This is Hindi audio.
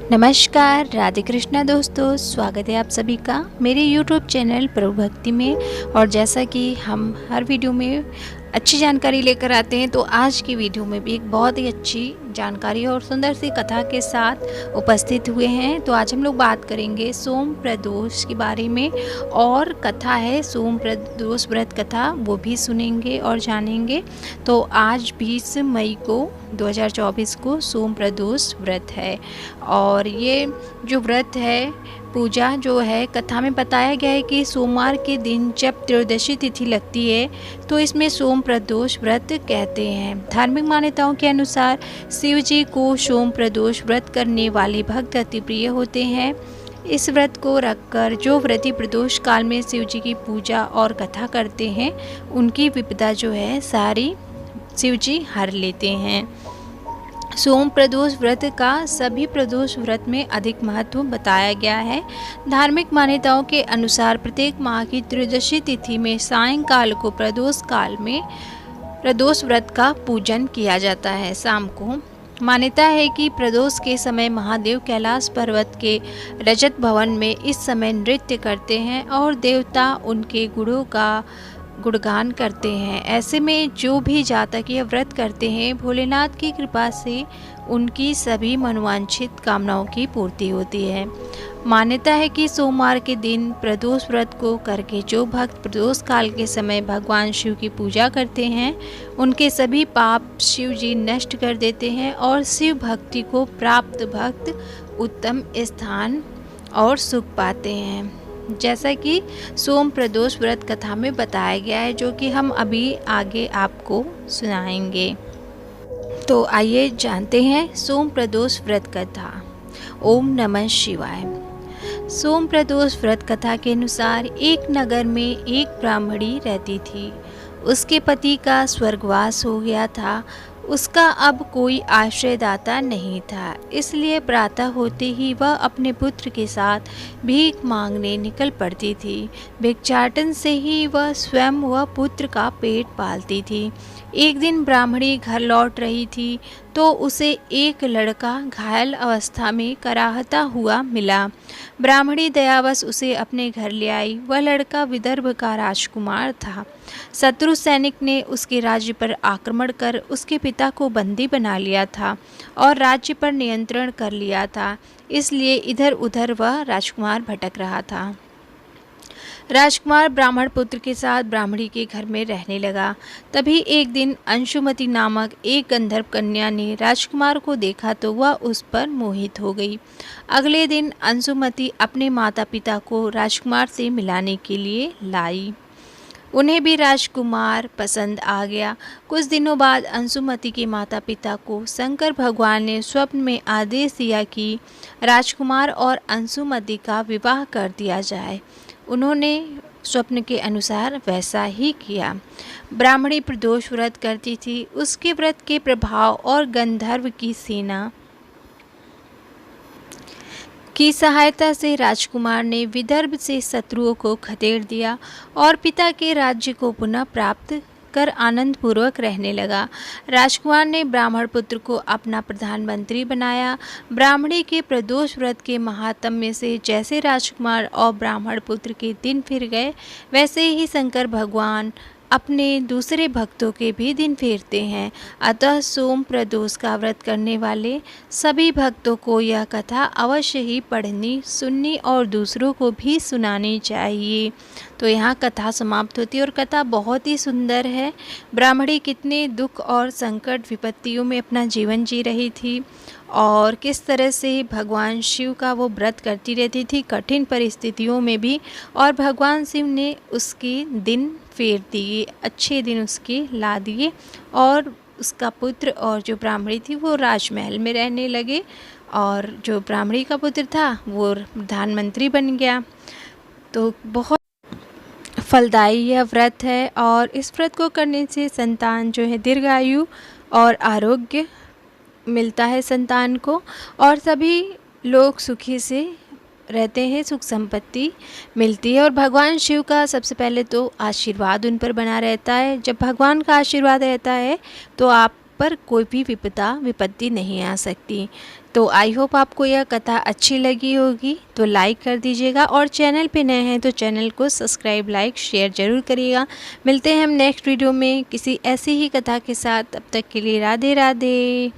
नमस्कार, राधे कृष्णा दोस्तों, स्वागत है आप सभी का मेरे YouTube चैनल प्रभु भक्ति में। और जैसा कि हम हर वीडियो में अच्छी जानकारी लेकर आते हैं, तो आज की वीडियो में भी एक बहुत ही अच्छी जानकारी और सुंदर सी कथा के साथ उपस्थित हुए हैं। तो आज हम लोग बात करेंगे सोम प्रदोष के बारे में, और कथा है सोम प्रदोष व्रत कथा, वो भी सुनेंगे और जानेंगे। तो आज 20 मई को 2024 को सोम प्रदोष व्रत है, और ये जो व्रत है, पूजा जो है, कथा में बताया गया है कि सोमवार के दिन जब त्रयोदशी तिथि लगती है तो इसमें सोम प्रदोष व्रत कहते हैं। धार्मिक मान्यताओं के अनुसार शिव जी को सोम प्रदोष व्रत करने वाले भक्त अति प्रिय होते हैं। इस व्रत को रखकर जो व्रती प्रदोष काल में शिव जी की पूजा और कथा करते हैं, उनकी विपदा जो है सारी शिव जी हर लेते हैं। सोम प्रदोष व्रत का सभी प्रदोष व्रत में अधिक महत्व बताया गया है। धार्मिक मान्यताओं के अनुसार प्रत्येक माह की त्रयोदशी तिथि में सायंकाल को प्रदोष काल में प्रदोष व्रत का पूजन किया जाता है। शाम को मान्यता है कि प्रदोष के समय महादेव कैलाश पर्वत के रजत भवन में इस समय नृत्य करते हैं और देवता उनके गुणों का गुणगान करते हैं। ऐसे में जो भी जातक यह व्रत करते हैं, भोलेनाथ की कृपा से उनकी सभी मनोवांछित कामनाओं की पूर्ति होती है। मान्यता है कि सोमवार के दिन प्रदोष व्रत को करके जो भक्त प्रदोष काल के समय भगवान शिव की पूजा करते हैं, उनके सभी पाप शिव जी नष्ट कर देते हैं और शिव भक्ति को प्राप्त भक्त उत्तम स्थान और सुख पाते हैं, जैसा कि सोम प्रदोष व्रत कथा में बताया गया है, जो कि हम अभी आगे आपको सुनाएंगे। तो आइए जानते हैं सोम प्रदोष व्रत कथा। ओम नमः शिवाय। सोम प्रदोष व्रत कथा के अनुसार एक नगर में एक ब्राह्मणी रहती थी। उसके पति का स्वर्गवास हो गया था। उसका अब कोई आश्रयदाता नहीं था, इसलिए प्रातः होते ही वह अपने पुत्र के साथ भीख मांगने निकल पड़ती थी। भिक्षाटन से ही वह स्वयं व पुत्र का पेट पालती थी। एक दिन ब्राह्मणी घर लौट रही थी तो उसे एक लड़का घायल अवस्था में कराहता हुआ मिला। ब्राह्मणी दयावश उसे अपने घर ले आई। वह लड़का विदर्भ का राजकुमार था। शत्रु सैनिक ने उसके राज्य पर आक्रमण कर उसके पिता को बंदी बना लिया था और राज्य पर नियंत्रण कर लिया था, इसलिए इधर उधर वह राजकुमार भटक रहा था। राजकुमार ब्राह्मण पुत्र के साथ ब्राह्मणी के घर में रहने लगा। तभी एक दिन अंशुमति नामक एक गंधर्व कन्या ने राजकुमार को देखा तो वह उस पर मोहित हो गई। अगले दिन अंशुमति अपने माता पिता को राजकुमार से मिलाने के लिए लाई। उन्हें भी राजकुमार पसंद आ गया। कुछ दिनों बाद अंशुमति के माता पिता को शंकर भगवान ने स्वप्न में आदेश दिया कि राजकुमार और अंशुमति का विवाह कर दिया जाए। उन्होंने स्वप्न के अनुसार वैसा ही किया। ब्राह्मणी प्रदोष व्रत करती थी। उसके व्रत के प्रभाव और गंधर्व की सेना की सहायता से राजकुमार ने विदर्भ से शत्रुओं को खदेड़ दिया और पिता के राज्य को पुनः प्राप्त कर आनंद पूर्वक रहने लगा। राजकुमार ने ब्राह्मण पुत्र को अपना प्रधानमंत्री बनाया। ब्राह्मणी के प्रदोष व्रत के महात्म्य से जैसे राजकुमार और ब्राह्मण पुत्र के दिन फिर गए, वैसे ही शंकर भगवान अपने दूसरे भक्तों के भी दिन फेरते हैं। अतः सोम प्रदोष का व्रत करने वाले सभी भक्तों को यह कथा अवश्य ही पढ़नी, सुननी और दूसरों को भी सुनानी चाहिए। तो यहाँ कथा समाप्त होती है और कथा बहुत ही सुंदर है। ब्राह्मणी कितने दुख और संकट विपत्तियों में अपना जीवन जी रही थी और किस तरह से भगवान शिव का वो व्रत करती रहती थी कठिन परिस्थितियों में भी, और भगवान शिव ने उसके दिन फेर दिए, अच्छे दिन उसके ला दिए, और उसका पुत्र और जो ब्राह्मणी थी वो राजमहल में रहने लगे, और जो ब्राह्मणी का पुत्र था वो प्रधानमंत्री बन गया। तो बहुत फलदायी यह व्रत है, और इस व्रत को करने से संतान जो है दीर्घायु और आरोग्य मिलता है संतान को, और सभी लोग सुखी से रहते हैं, सुख संपत्ति मिलती है। और भगवान शिव का सबसे पहले तो आशीर्वाद उन पर बना रहता है। जब भगवान का आशीर्वाद रहता है तो आप पर कोई भी विपत्ति नहीं आ सकती। तो आई होप आपको यह कथा अच्छी लगी होगी, तो लाइक कर दीजिएगा और चैनल पे नए हैं तो चैनल को सब्सक्राइब, लाइक, शेयर ज़रूर करिएगा। मिलते हैं हम नेक्स्ट वीडियो में किसी ऐसी ही कथा के साथ। तब तक के लिए राधे राधे।